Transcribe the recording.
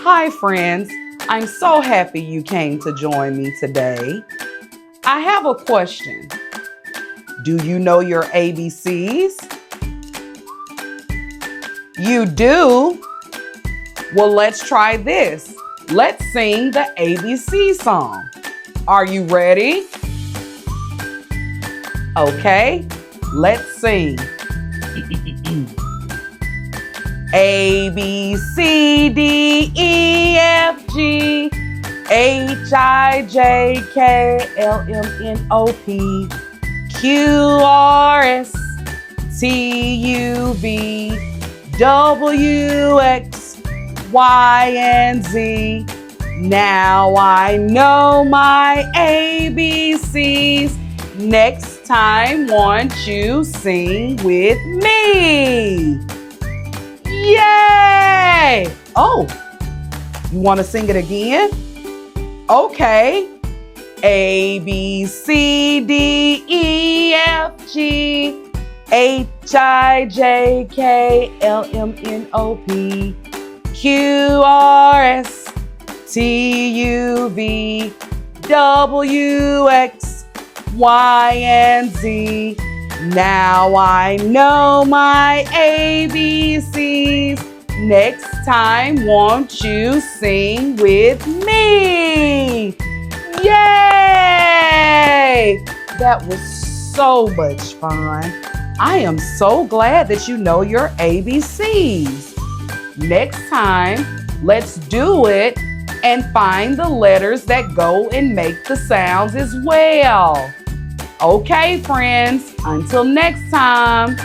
Hi friends, I'm so happy you came to join me today. I have a question. Do you know your ABCs? You do? Well, let's try this. Let's sing the ABC song. Are you ready? Okay, let's sing. A, B, C, D, E, F, G, H, I, J, K, L, M, N, O, P, Q, R, S, T, U, V, W, X, Y, and Z. Now I know my ABCs. Next time, won't you sing with me? Yay! Oh, you want to sing it again? Okay. A, B, C, D, E, F, G, H, I, J, K, L, M, N, O, P, Q, R, S, T, U, V, W, X, Y, and Z. Now I know my ABCs. Next time, won't you sing with me? Yay! That was so much fun. I am so glad that you know your ABCs. Next time, let's do it and find the letters that go and make the sounds as well. Okay, friends, until next time.